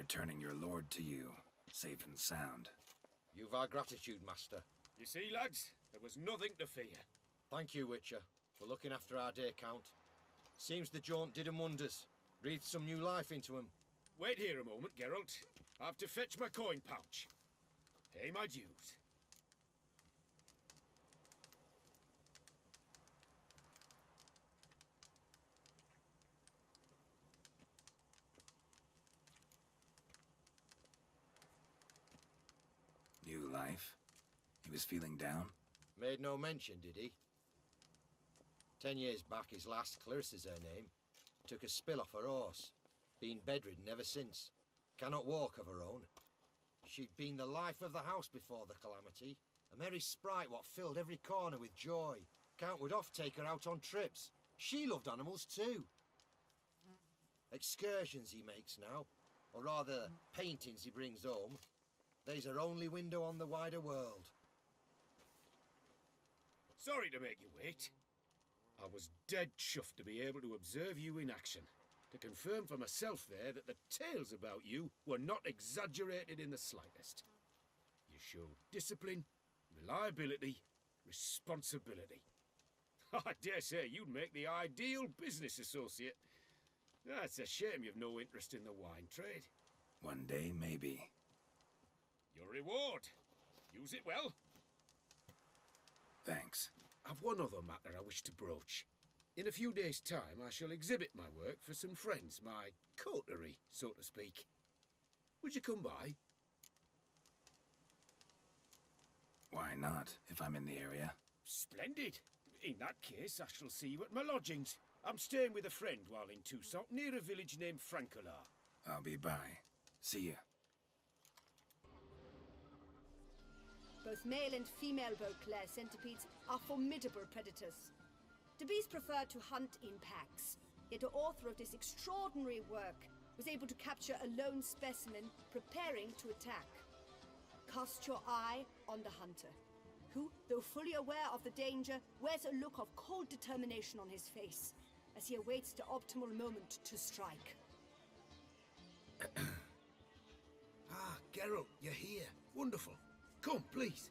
returning your lord to you, safe and sound. You've our gratitude, Master. You see, lads, there was nothing to fear. Thank you, Witcher, for looking after our day count. Seems the jaunt did 'em wonders. Breathed some new life into 'em. Wait here a moment, Geralt. I have to fetch my coin pouch. Pay my dues. New life? He was feeling down? Made no mention, did he? 10 years back, his last, Clarissa's her name, took a spill off her horse. Been bedridden ever since. Cannot walk of her own. She'd been the life of the house before the calamity. A merry sprite what filled every corner with joy. Count would oft take her out on trips. She loved animals too. Excursions he makes now, or rather paintings he brings home. They's her only window on the wider world. Sorry to make you wait. I was dead chuffed to be able to observe you in action. To confirm for myself there that the tales about you were not exaggerated in the slightest. You showed discipline, reliability, responsibility. I dare say you'd make the ideal business associate. It's a shame you've no interest in the wine trade. One day, maybe. Your reward. Use it well. Thanks. I've one other matter I wish to broach. In a few days' time, I shall exhibit my work for some friends, my coterie, so to speak. Would you come by? Why not, if I'm in the area? Splendid. In that case, I shall see you at my lodgings. I'm staying with a friend while in Toussaint, near a village named Francolar. I'll be by. See ya. Both male and female Beauclair centipedes are formidable predators. The bees prefer to hunt in packs, yet the author of this extraordinary work was able to capture a lone specimen preparing to attack. Cast your eye on the hunter, who, though fully aware of the danger, wears a look of cold determination on his face as he awaits the optimal moment to strike. Ah, Geralt, you're here. Wonderful. Come, please.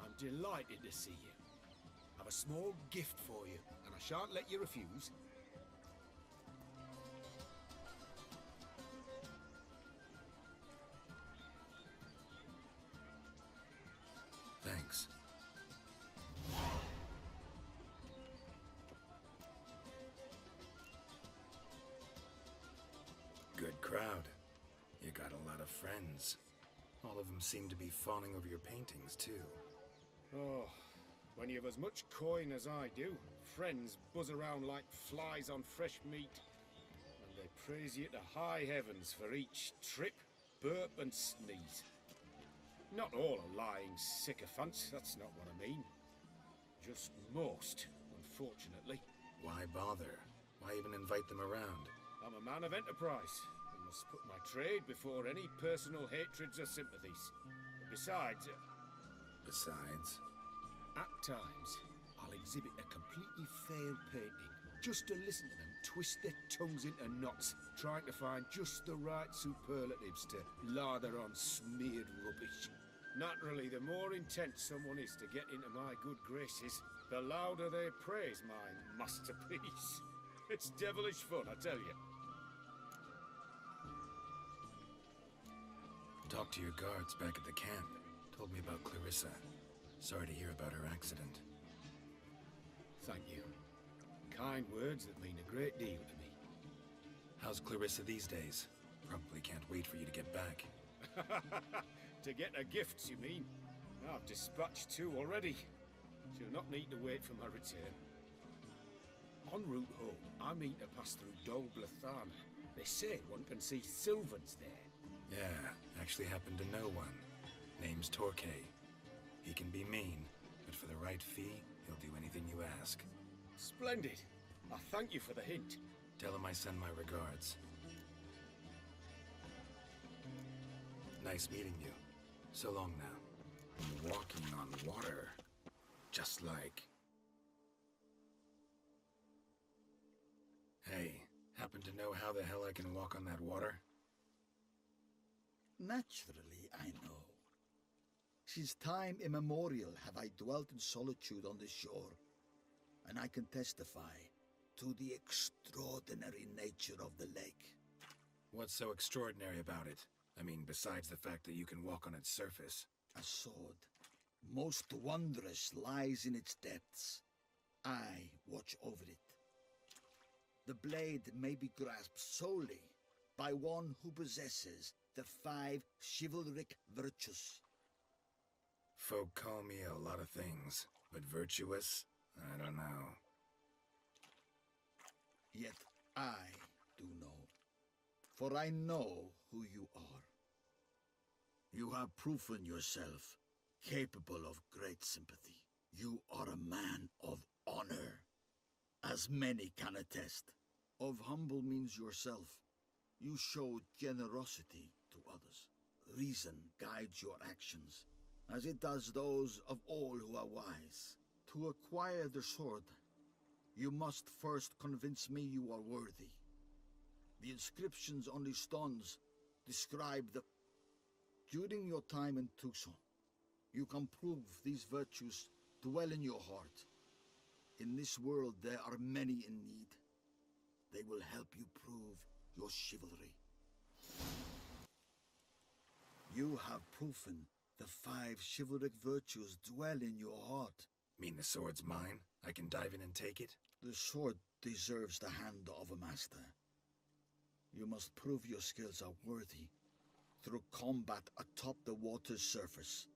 I'm delighted to see you. I've a small gift for you, and I shan't let you refuse. Thanks. Good crowd. You got a lot of friends. All of them seem to be fawning over your paintings, too. Oh, when you've as much coin as I do, friends buzz around like flies on fresh meat. And they praise you to high heavens for each trip, burp and sneeze. Not all are lying sycophants, that's not what I mean. Just most, unfortunately. Why bother? Why even invite them around? I'm a man of enterprise, and must put my trade before any personal hatreds or sympathies. Besides, at times, I'll exhibit a completely failed painting, just to listen to them twist their tongues into knots, trying to find just the right superlatives to lather on smeared rubbish. Naturally, the more intent someone is to get into my good graces, the louder they praise my masterpiece. It's devilish fun, I tell you. Talked to your guards back at the camp. Told me about Clarissa. Sorry to hear about her accident. Thank you. Kind words that mean a great deal to me. How's Clarissa these days? Probably can't wait for you to get back. To get her gifts, you mean? I've dispatched 2 already. She'll not need to wait for my return. En route home, I mean to pass through Dol Blathanna. They say one can see Sylvans there. Yeah, actually happen to know one. Name's Torquay. He can be mean, but for the right fee, he'll do anything you ask. Splendid. I thank you for the hint. Tell him I send my regards. Nice meeting you. So long now. I'm walking on water. Just like... Hey, Happen to know how the hell I can walk on that water? Naturally, I know. Since time immemorial have I dwelt in solitude on this shore, and I can testify to the extraordinary nature of the lake. What's so extraordinary about it? I mean, besides the fact that you can walk on its surface. A sword, most wondrous, lies in its depths. I watch over it. The blade may be grasped solely by one who possesses the 5 chivalric virtues. Folk call me a lot of things, but virtuous? I don't know. Yet I do know, for I know who you are. You have proven yourself capable of great sympathy. You are a man of honor, as many can attest. Of humble means yourself. You show generosity to others. Reason guides your actions, as it does those of all who are wise. To acquire the sword, you must first convince me you are worthy. The inscriptions on the stones describe the... During your time in Tucson, you can prove these virtues dwell in your heart. In this world there are many in need. They will help you prove your chivalry. You have proven the 5 chivalric virtues dwell in your heart. Mean the sword's mine? I can dive in and take it? The sword deserves the hand of a master. You must prove your skills are worthy through combat atop the water's surface.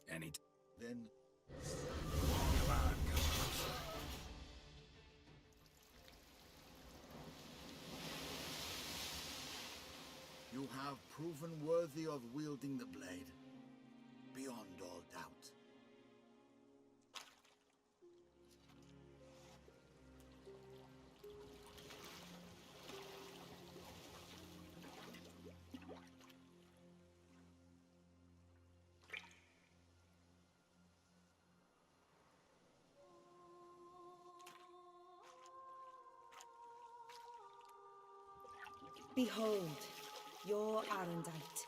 Then... Come on, come closer. You have proven worthy of wielding the blade, beyond all doubt. Behold, your Arendite.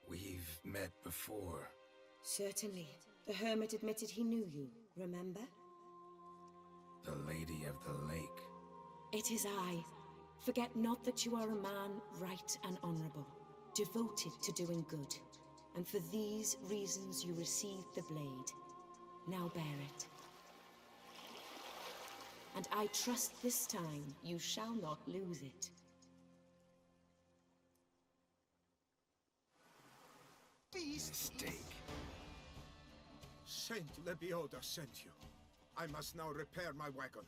We've met before. Certainly. The hermit admitted he knew you, remember? The Lady of the Lake. It is I. Forget not that you are a man right and honorable, devoted to doing good. And for these reasons you received the blade. Now bear it. And I trust this time you shall not lose it. Mistake. Saint Lebioda sent you. I must now repair my wagon.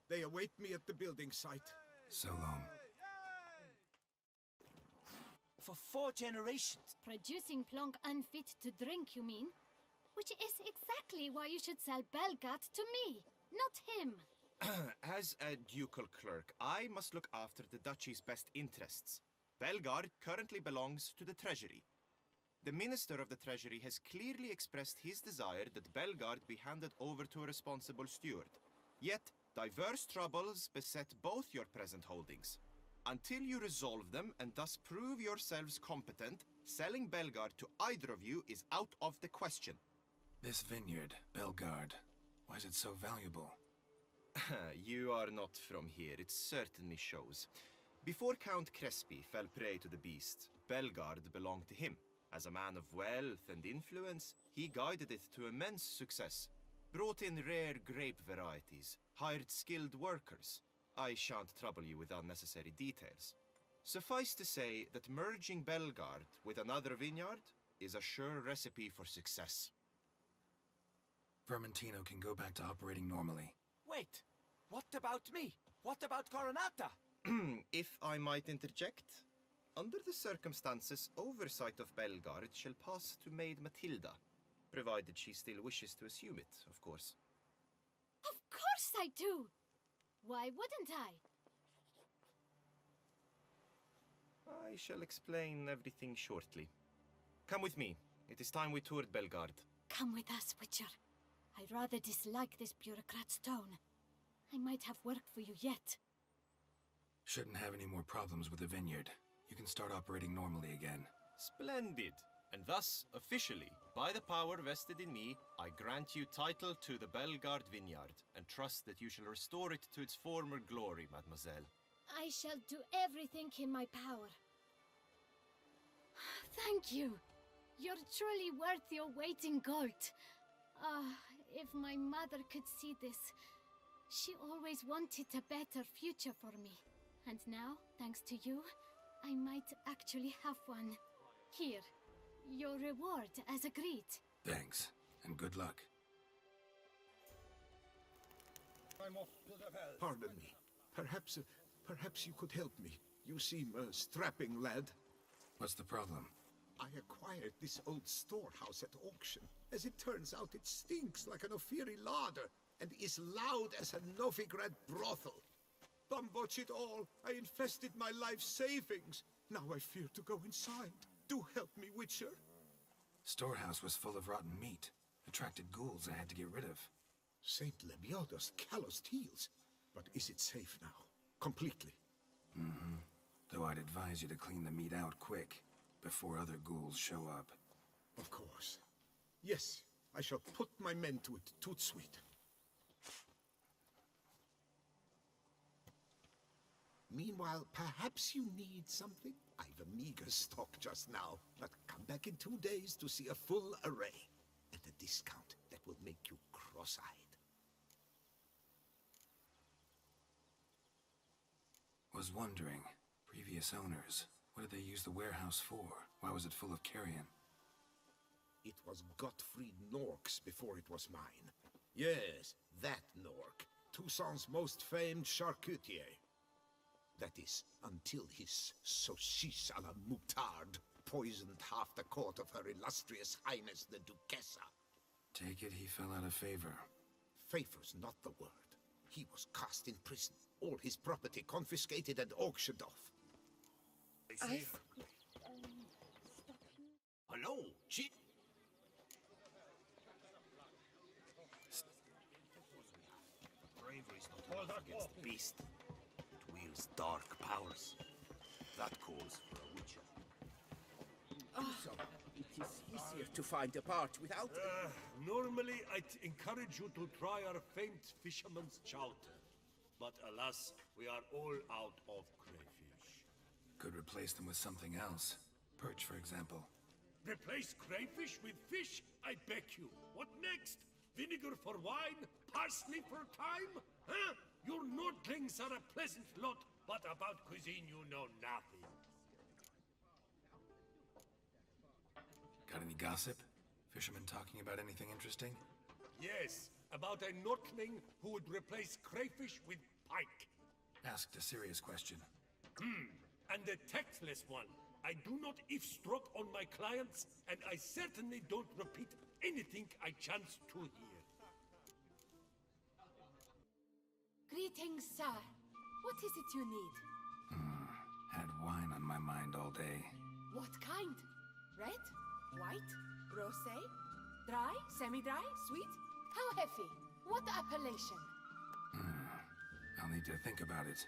They await me at the building site. So long. For 4 generations. Producing plonk unfit to drink, you mean? Which is exactly why you should sell Belgard to me, not him. As a ducal clerk, I must look after the duchy's best interests. Belgard currently belongs to the treasury. The minister of the treasury has clearly expressed his desire that Belgard be handed over to a responsible steward. Yet, diverse troubles beset both your present holdings. Until you resolve them and thus prove yourselves competent, selling Belgard to either of you is out of the question. This vineyard, Belgard, why is it so valuable? You are not from here, it certainly shows. Before Count Crespi fell prey to the beast, Belgard belonged to him. As a man of wealth and influence, he guided it to immense success. Brought in rare grape varieties, hired skilled workers. I shan't trouble you with unnecessary details. Suffice to say that merging Belgard with another vineyard is a sure recipe for success. Vermentino can go back to operating normally. Wait, what about me? What about Coronata? If I might interject, under the circumstances, oversight of Belgard shall pass to Maid Matilda, provided she still wishes to assume it, of course. Of course I do! Why wouldn't I? I shall explain everything shortly. Come with me. It is time we toured Belgard. Come with us, Witcher. I rather dislike this bureaucrat's tone. I might have work for you yet. Shouldn't have any more problems with the vineyard. You can start operating normally again. Splendid. And thus, officially, by the power vested in me, I grant you title to the Belgard vineyard, and trust that you shall restore it to its former glory, mademoiselle. I shall do everything in my power. Thank you. You're truly worth your weight in gold. Ah, if my mother could see this. She always wanted a better future for me. And now, thanks to you, I might actually have one. Here, your reward as agreed. Thanks, and good luck. I'm off to the veldt. Pardon me. Perhaps you could help me. You seem a strapping lad. What's the problem? I acquired this old storehouse at auction. As it turns out, it stinks like an Ophiri larder and is loud as a Novigrad brothel. Bumboch it all, I infested my life savings. Now I fear to go inside. Do help me, Witcher. Storehouse was full of rotten meat. Attracted ghouls I had to get rid of. Saint Lebioda's calloused heels. But is it safe now? Completely? Mm-hmm. Though I'd advise you to clean the meat out quick, before other ghouls show up. Of course. Yes, I shall put my men to it, tout sweet. Meanwhile, perhaps you need something? I've a meager stock just now, but come back in 2 days to see a full array. At a discount that will make you cross-eyed. Was wondering, previous owners, what did they use the warehouse for? Why was it full of carrion? It was Gottfried Nork's before it was mine. Yes, that Nork. Toussaint's most famed charcutier. That is, until his saucisse à la moutarde poisoned half the court of Her Illustrious Highness the Duchessa. Take it he fell out of favor. Favor's not the word. He was cast in prison, all his property confiscated and auctioned off. Hello, Chit. Bravery's not enough against the beast. It wields dark powers. That calls for a witcher. It is easier to find a part without... Normally, I'd encourage you to try our famed fisherman's chowder. But alas, we are all out of crayfish. Could replace them with something else. Perch, for example. Replace crayfish with fish? I beg you. What next? Vinegar for wine? Parsley for thyme? Huh? Your Nordlings are a pleasant lot, but about cuisine you know nothing. Got any gossip? Fishermen talking about anything interesting? Yes, about a Nordling who would replace crayfish with pike. Asked a serious question. And a tactless one. I do not eavesdrop on my clients, and I certainly don't repeat anything I chance to hear. Greetings, sir. What is it you need? Had wine on my mind all day. What kind? Red? White? Rosé? Dry? Semi-dry? Sweet? How heavy? What appellation? I'll need to think about it.